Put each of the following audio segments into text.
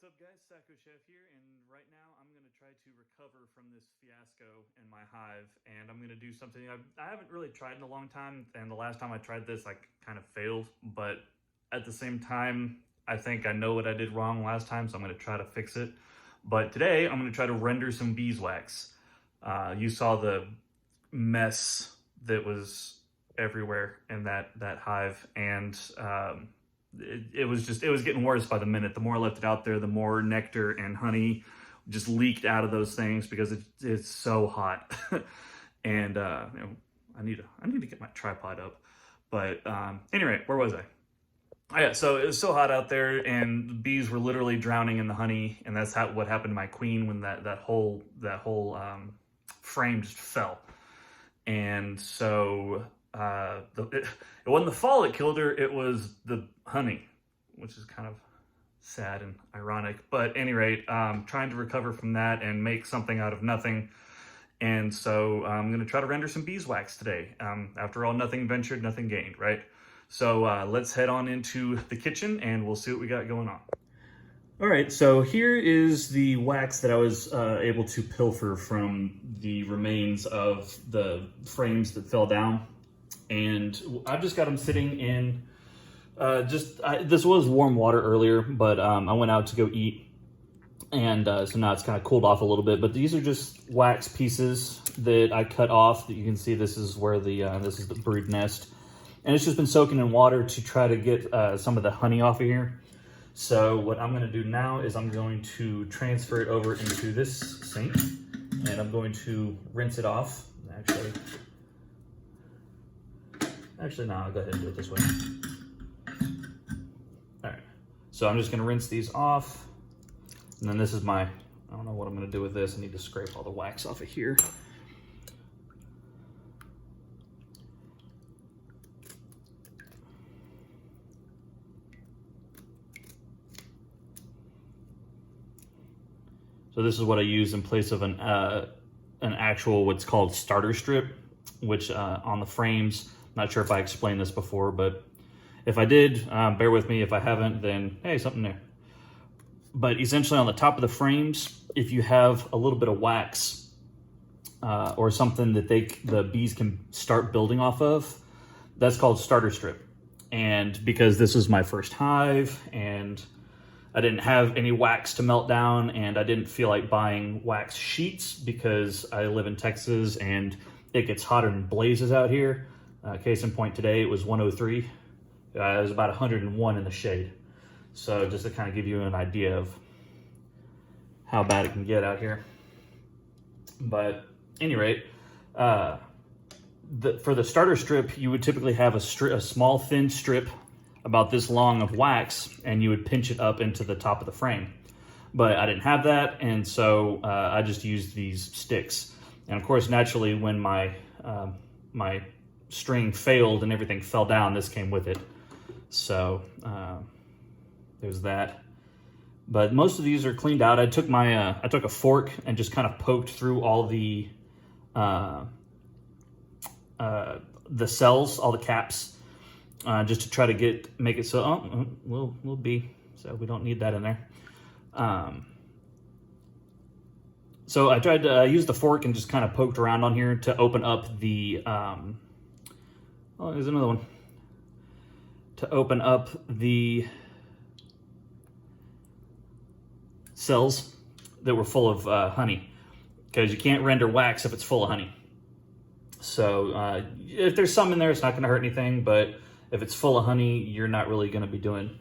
What's up, guys? Sacco Chef here, and right now I'm going to try to recover from this fiasco in my hive, and I'm going to do something I haven't really tried in a long time, and the last time I tried this, I kind of failed, but at the same time, I think I know what I did wrong last time, so I'm going to try to fix it. But today, I'm going to try to render some beeswax. You saw the mess that was everywhere in that hive, and it was getting worse by the minute. The more I left it out there, the more nectar and honey just leaked out of those things because it's so hot. And I need to get my tripod up. But anyway, where was I? Oh, yeah, so it was so hot out there, and the bees were literally drowning in the honey, and that's what happened to my queen when that whole frame just fell. And so it wasn't the fall that killed her; it was the honey, which is kind of sad and ironic. But at any rate, trying to recover from that and make something out of nothing. And so I'm going to try to render some beeswax today. After all, nothing ventured, nothing gained, right? So let's head on into the kitchen and we'll see what we got going on. All right, so here is the wax that I was able to pilfer from the remains of the frames that fell down. And I've just got them sitting in, this was warm water earlier, but I went out to go eat. And so now it's kind of cooled off a little bit, but these are just wax pieces that I cut off. That you can see this is where this is the brood nest. And it's just been soaking in water to try to get some of the honey off of here. So what I'm going to do now is I'm going to transfer it over into this sink, and I'm going to rinse it off. Actually, no, I'll go ahead and do it this way. All right, so I'm just going to rinse these off, and then this is I don't know what I'm going to do with this. I need to scrape all the wax off of here. So this is what I use in place of an actual what's called starter strip, which on the frames, not sure if I explained this before, but if I did, bear with me. If I haven't, then hey, something there. But essentially on the top of the frames, if you have a little bit of wax or something that the bees can start building off of, that's called starter strip. And because this was my first hive and I didn't have any wax to melt down, and I didn't feel like buying wax sheets because I live in Texas and it gets hotter than blazes out here. Case in point, today it was 103. It was about 101 in the shade. So just to kind of give you an idea of how bad it can get out here. But at any rate, for the starter strip, you would typically have a small thin strip about this long of wax, and you would pinch it up into the top of the frame. But I didn't have that, and so I just used these sticks. And of course, naturally, when my string failed and everything fell down, this came with it. So there's that. But most of these are cleaned out. I took a fork and just kind of poked through all the cells, all the caps, just to try to make it so we'll be, so we don't need that in there. So I tried to use the fork and just kind of poked around on here to open up the there's another one, to open up the cells that were full of honey, because you can't render wax if it's full of honey. So if there's some in there, it's not going to hurt anything, but if it's full of honey, you're not really going to be doing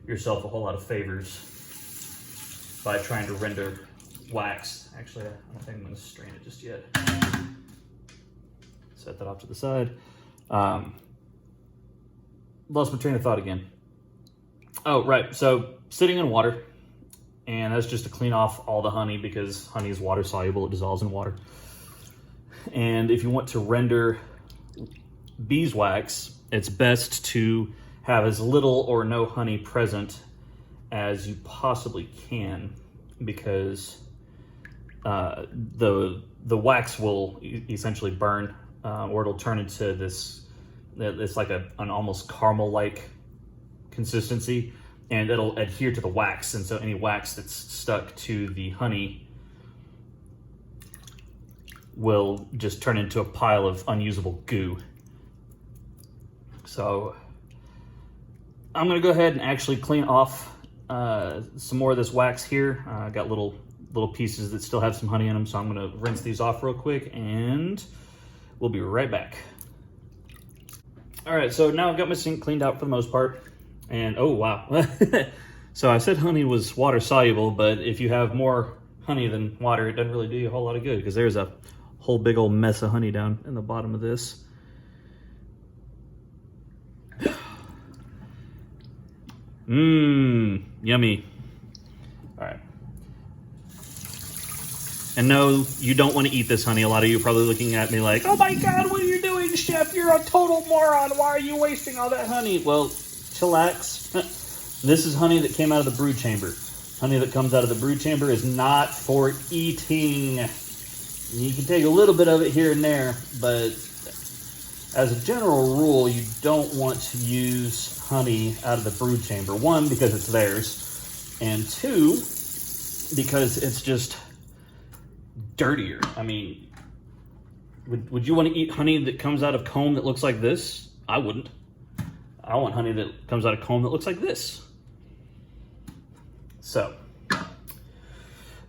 yourself a whole lot of favors by trying to render wax. Actually, I don't think I'm going to strain it just yet. Set that off to the side. Lost my train of thought again. Oh, right. So sitting in water, and that's just to clean off all the honey, because honey is water soluble. It dissolves in water. And if you want to render beeswax, it's best to have as little or no honey present as you possibly can, because the wax will essentially burn, or it'll turn into this. It's like an almost caramel-like consistency, and it'll adhere to the wax. And so any wax that's stuck to the honey will just turn into a pile of unusable goo. So I'm gonna go ahead and actually clean off some more of this wax here. I got little pieces that still have some honey in them, so I'm gonna rinse these off real quick and we'll be right back. All right, so now I've got my sink cleaned out for the most part. And oh wow. So I said honey was water soluble, but if you have more honey than water, it doesn't really do you a whole lot of good, because there's a whole big old mess of honey down in the bottom of this. Mmm, yummy. All right. And no, you don't want to eat this honey. A lot of you are probably looking at me like, oh my God, what are you doing, chef? You're a total moron. Why are you wasting all that honey? Well, chillax. This is honey that came out of the brood chamber. Honey that comes out of the brood chamber is not for eating. You can take a little bit of it here and there, but as a general rule, you don't want to use honey out of the brood chamber. One, because it's theirs, and two, because it's just dirtier. I mean, would you want to eat honey that comes out of comb that looks like this? I wouldn't. I want honey that comes out of comb that looks like this. So,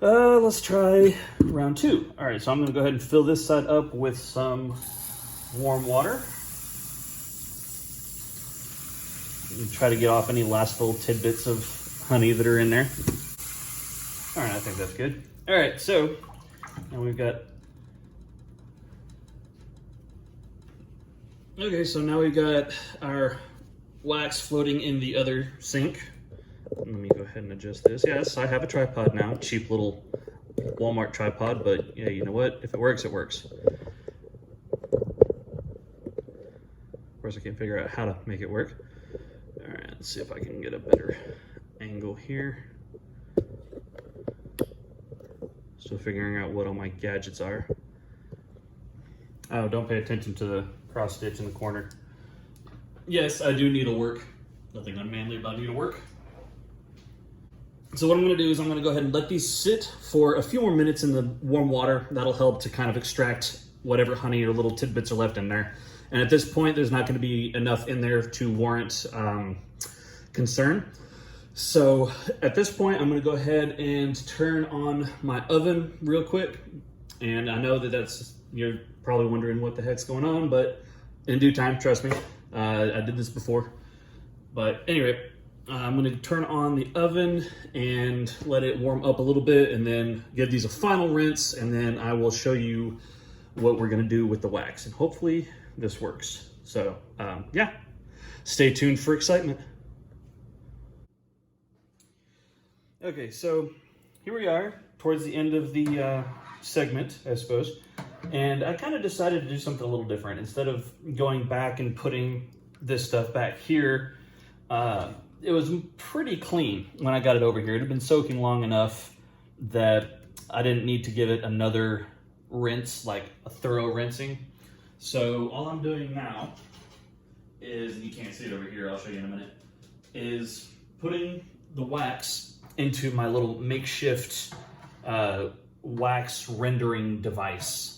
let's try round two. All right, so I'm gonna go ahead and fill this side up with some warm water. And try to get off any last little tidbits of honey that are in there. All right, I think that's good. All right, so now we've got, okay, so now we've got our wax floating in the other sink. Let me go ahead and adjust this. Yes, I have a tripod now, cheap little Walmart tripod, but yeah, you know what? If it works, it works. Of course, I can't figure out how to make it work. All right, let's see if I can get a better angle here. Still figuring out what all my gadgets are. Oh, don't pay attention to the cross stitch in the corner. Yes, I do needlework. Nothing unmanly about needlework. So what I'm gonna do is I'm gonna go ahead and let these sit for a few more minutes in the warm water. That'll help to kind of extract whatever honey or little tidbits are left in there. And at this point, there's not gonna be enough in there to warrant concern. So at this point, I'm gonna go ahead and turn on my oven real quick. And I know that you're probably wondering what the heck's going on, but in due time, trust me, I did this before. But anyway, I'm gonna turn on the oven and let it warm up a little bit and then give these a final rinse, and then I will show you what we're gonna do with the wax, and hopefully this works. So yeah, stay tuned for excitement. Okay, so here we are towards the end of the segment, I suppose. And I kind of decided to do something a little different. Instead of going back and putting this stuff back here, it was pretty clean when I got it over here. It had been soaking long enough that I didn't need to give it another rinse, like a thorough rinsing. So all I'm doing now is, and you can't see it over here, I'll show you in a minute, is putting the wax into my little makeshift wax rendering device.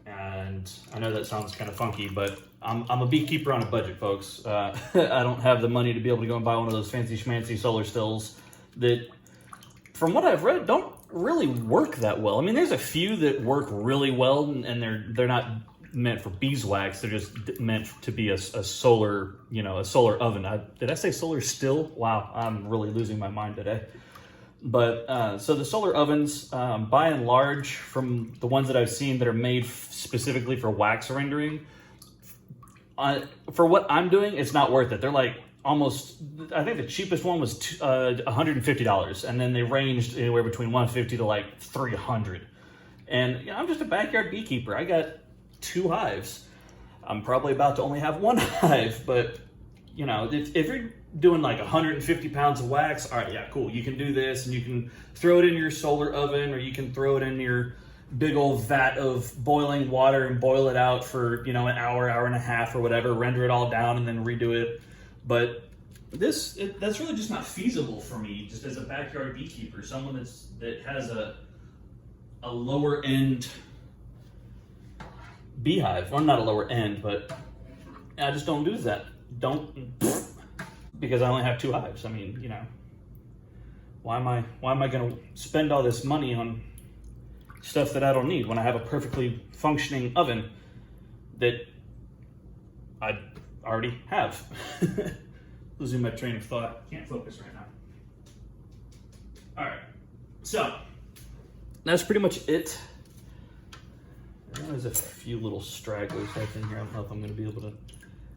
And I know that sounds kind of funky, but I'm a beekeeper on a budget, folks. I don't have the money to be able to go and buy one of those fancy schmancy solar stills that, from what I've read, don't really work that well. I mean, there's a few that work really well, and they're not meant for beeswax. They're just meant to be a solar, a solar oven. Did I say solar still? Wow, I'm really losing my mind today. But so the solar ovens, by and large, from the ones that I've seen that are made specifically for wax rendering, for what I'm doing, it's not worth it. They're like almost, I think the cheapest one was $150, and then they ranged anywhere between $150 to like $300. And I'm just a backyard beekeeper. I got 2 hives. I'm probably about to only have 1 hive, but if you're doing like 150 pounds of wax, all right, yeah, cool. You can do this, and you can throw it in your solar oven, or you can throw it in your big old vat of boiling water and boil it out for, an hour, hour and a half or whatever, render it all down and then redo it. But that's really just not feasible for me, just as a backyard beekeeper, someone that has a lower end beehive. Well, not a lower end, but I just don't do that. Because I only have 2 hives. I mean, you know, why am I going to spend all this money on stuff that I don't need when I have a perfectly functioning oven that I already have? Losing my train of thought. Can't focus right now. All right, so that's pretty much it. There's a few little stragglers left in here. I don't know if I'm going to be able to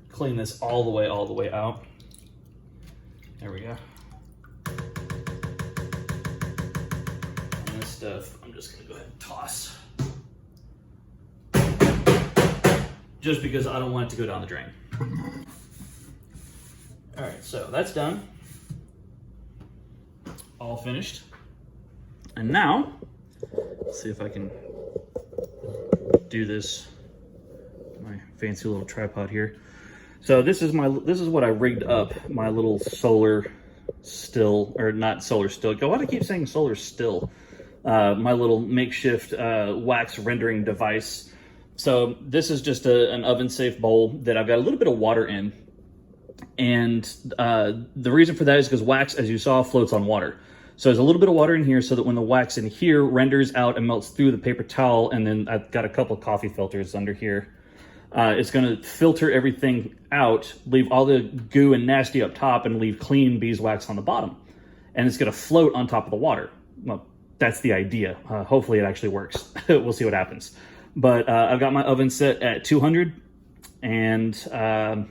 clean this all the way out. There we go. And this stuff, I'm just going to go ahead and toss. Just because I don't want it to go down the drain. All right, so that's done. All finished. And now, let's see if I can do this. My fancy little tripod here. So this is what I rigged up, my little solar still, or not solar still. Why do I keep saying solar still? My little makeshift wax rendering device. So this is just an oven safe bowl that I've got a little bit of water in. And the reason for that is because wax, as you saw, floats on water. So there's a little bit of water in here so that when the wax in here renders out and melts through the paper towel, and then I've got a couple of coffee filters under here. It's going to filter everything out, leave all the goo and nasty up top, and leave clean beeswax on the bottom. And it's going to float on top of the water. Well, that's the idea. Hopefully it actually works. We'll see what happens. But I've got my oven set at 200. And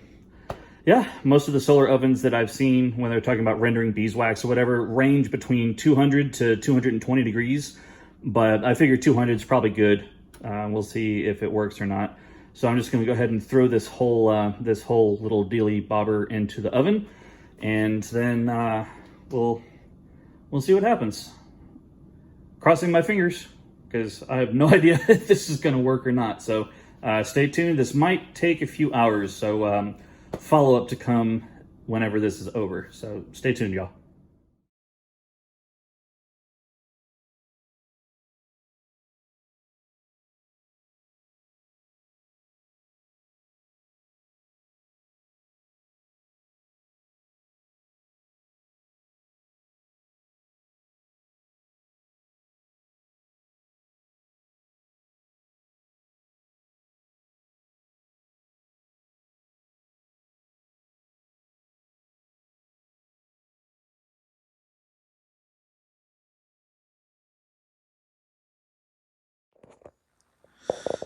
yeah, most of the solar ovens that I've seen when they're talking about rendering beeswax or whatever range between 200 to 220 degrees. But I figure 200 is probably good. We'll see if it works or not. So I'm just going to go ahead and throw this whole little dealy bobber into the oven, and then we'll see what happens. Crossing my fingers, because I have no idea if this is going to work or not. So stay tuned. This might take a few hours, so follow up to come whenever this is over. So stay tuned, y'all.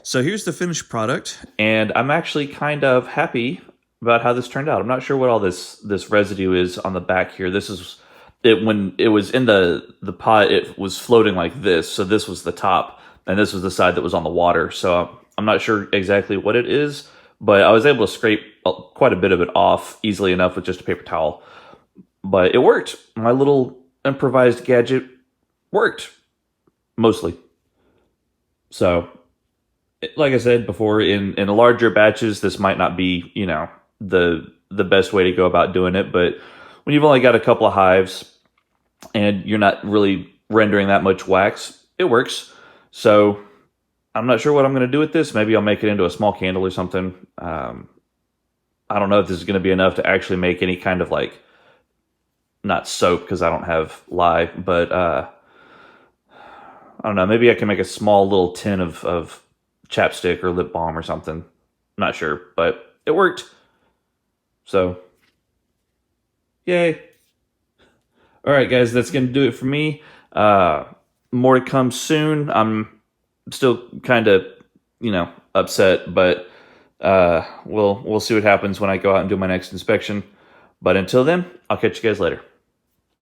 So here's the finished product, and I'm actually kind of happy about how this turned out. I'm not sure what all this residue is on the back here. This is it when it was in the pot. It was floating like this, so this was the top, and this was the side that was on the water. So I'm not sure exactly what it is, but I was able to scrape quite a bit of it off easily enough with just a paper towel. But it worked. My little improvised gadget worked mostly. So, like I said before, in larger batches, this might not be, you know, the best way to go about doing it. But when you've only got a couple of hives and you're not really rendering that much wax, it works. So I'm not sure what I'm going to do with this. Maybe I'll make it into a small candle or something. I don't know if this is going to be enough to actually make any kind of, like, not soap because I don't have lye, but I don't know. Maybe I can make a small little tin of chapstick or lip balm or something. Not sure, but it worked. So, yay. All right, guys, that's going to do it for me. More to come soon. I'm still kind of, you know, upset, but we'll see what happens when I go out and do my next inspection. But until then, I'll catch you guys later.